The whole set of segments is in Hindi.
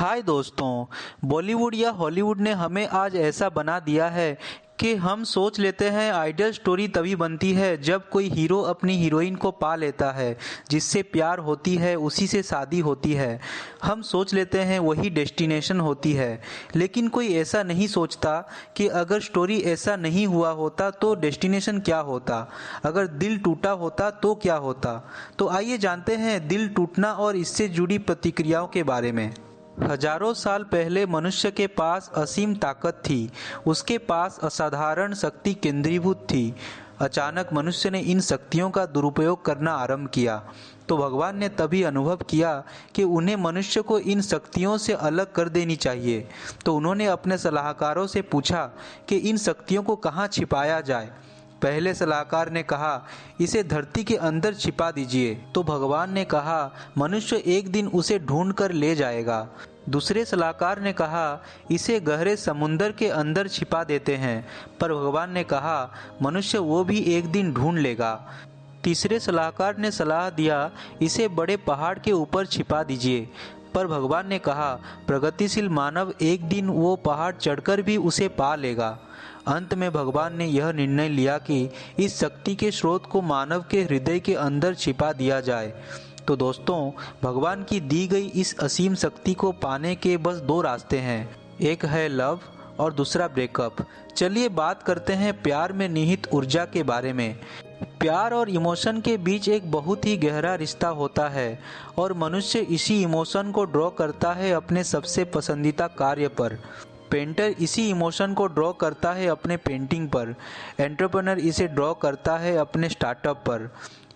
हाय दोस्तों, बॉलीवुड या हॉलीवुड ने हमें आज ऐसा बना दिया है कि हम सोच लेते हैं आइडियल स्टोरी तभी बनती है जब कोई हीरो अपनी हीरोइन को पा लेता है, जिससे प्यार होती है उसी से शादी होती है। हम सोच लेते हैं वही डेस्टिनेशन होती है, लेकिन कोई ऐसा नहीं सोचता कि अगर स्टोरी ऐसा नहीं हुआ होता तो डेस्टिनेशन क्या होता, अगर दिल टूटा होता तो क्या होता। तो आइए जानते हैं दिल टूटना और इससे जुड़ी प्रतिक्रियाओं के बारे में। हजारों साल पहले मनुष्य के पास असीम ताकत थी, उसके पास असाधारण शक्ति केंद्रीभूत थी। अचानक मनुष्य ने इन शक्तियों का दुरुपयोग करना आरंभ किया तो भगवान ने तभी अनुभव किया कि उन्हें मनुष्य को इन शक्तियों से अलग कर देनी चाहिए। तो उन्होंने अपने सलाहकारों से पूछा कि इन शक्तियों को कहाँ छिपाया जाए। पहले सलाहकार ने कहा, इसे धरती के अंदर छिपा दीजिए। तो भगवान ने कहा, मनुष्य एक दिन उसे ढूंढ कर ले जाएगा। दूसरे सलाहकार ने कहा, इसे गहरे समुंदर के अंदर छिपा देते हैं। पर भगवान ने कहा, मनुष्य वो भी एक दिन ढूंढ लेगा। तीसरे सलाहकार ने सलाह दिया, इसे बड़े पहाड़ के ऊपर छिपा दीजिए। पर भगवान ने कहा, प्रगतिशील मानव एक दिन वो पहाड़ चढ़कर भी उसे पा लेगा। अंत में भगवान ने यह निर्णय लिया कि इस शक्ति के स्रोत को मानव के हृदय के अंदर छिपा दिया जाए। तो दोस्तों, भगवान की दी गई इस असीम शक्ति को पाने के बस दो रास्ते हैं, एक है लव और दूसरा ब्रेकअप। चलिए बात करते हैं प्यार में निहित ऊर्जा के बारे में। प्यार और इमोशन के बीच एक बहुत ही गहरा रिश्ता होता है और मनुष्य इसी इमोशन को ड्रॉ करता है अपने सबसे पसंदीदा कार्य पर। पेंटर इसी इमोशन को ड्रॉ करता है अपने पेंटिंग पर, एंटरप्रेन्योर इसे ड्रॉ करता है अपने स्टार्टअप पर,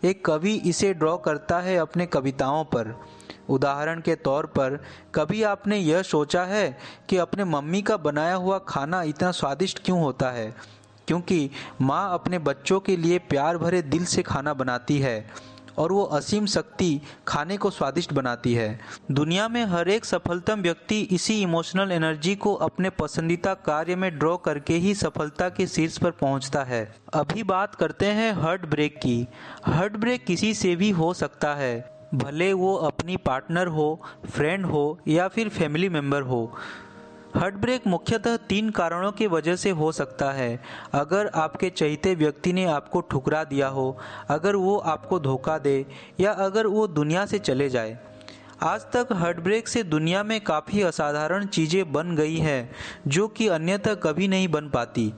एक कवि इसे ड्रॉ करता है अपने कविताओं पर। उदाहरण के तौर पर, कभी आपने यह सोचा है कि अपने मम्मी का बनाया हुआ खाना इतना स्वादिष्ट क्यों होता है? क्योंकि माँ अपने बच्चों के लिए प्यार भरे दिल से खाना बनाती है और वो असीम शक्ति खाने को स्वादिष्ट बनाती है। दुनिया में हर एक सफलतम व्यक्ति इसी इमोशनल एनर्जी को अपने पसंदीदा कार्य में ड्रॉ करके ही सफलता के शीर्ष पर पहुंचता है। अभी बात करते हैं हार्ट ब्रेक की। हार्ट ब्रेक किसी से भी हो सकता है, भले वो अपनी पार्टनर हो, फ्रेंड हो या फिर फैमिली मेम्बर हो। हार्ट ब्रेक मुख्यतः 3 कारणों की वजह से हो सकता है। अगर आपके चहेते व्यक्ति ने आपको ठुकरा दिया हो, अगर वो आपको धोखा दे या अगर वो दुनिया से चले जाए। आज तक हार्ट ब्रेक से दुनिया में काफ़ी असाधारण चीज़ें बन गई हैं जो कि अन्यथा कभी नहीं बन पाती।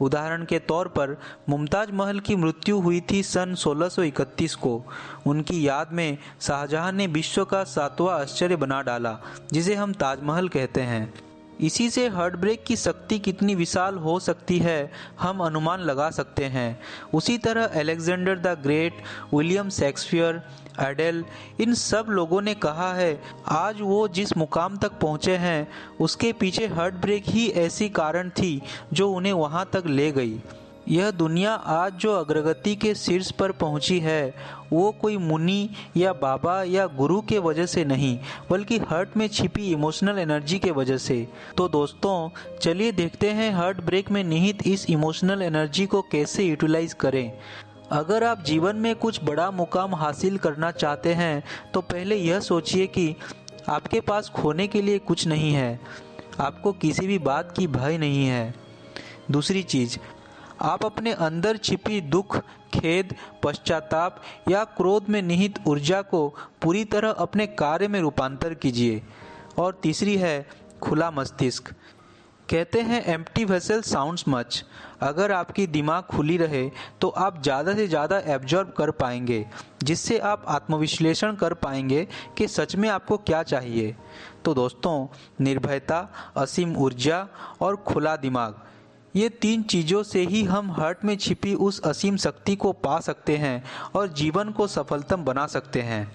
उदाहरण के तौर पर, मुमताज़ महल की मृत्यु हुई थी सन 1631 को। उनकी याद में शाहजहां ने विश्व का 7वां आश्चर्य बना डाला, जिसे हम ताजमहल कहते हैं। इसी से हार्ट ब्रेक की शक्ति कितनी विशाल हो सकती है हम अनुमान लगा सकते हैं। उसी तरह Alexander the Great, William Shakespeare, Adele, इन सब लोगों ने कहा है आज वो जिस मुकाम तक पहुँचे हैं उसके पीछे हार्ट ब्रेक ही ऐसी कारण थी जो उन्हें वहाँ तक ले गई। यह दुनिया आज जो अग्रगति के शीर्ष पर पहुंची है वो कोई मुनि या बाबा या गुरु के वजह से नहीं, बल्कि हार्ट में छिपी इमोशनल एनर्जी के वजह से। तो दोस्तों, चलिए देखते हैं हार्ट ब्रेक में निहित इस इमोशनल एनर्जी को कैसे यूटिलाइज करें। अगर आप जीवन में कुछ बड़ा मुकाम हासिल करना चाहते हैं तो पहले यह सोचिए कि आपके पास खोने के लिए कुछ नहीं है, आपको किसी भी बात की भय नहीं है। दूसरी चीज़, आप अपने अंदर छिपी दुख, खेद, पश्चाताप या क्रोध में निहित ऊर्जा को पूरी तरह अपने कार्य में रूपांतर कीजिए। और तीसरी है खुला मस्तिष्क। कहते हैं एम्प्टी वेसल साउंड्स मच। अगर आपकी दिमाग खुली रहे तो आप ज़्यादा से ज़्यादा एब्जॉर्ब कर पाएंगे, जिससे आप आत्मविश्लेषण कर पाएंगे कि सच में आपको क्या चाहिए। तो दोस्तों, निर्भयता, असीम ऊर्जा और खुला दिमाग, ये 3 चीज़ों से ही हम हार्ट में छिपी उस असीम शक्ति को पा सकते हैं और जीवन को सफलतम बना सकते हैं।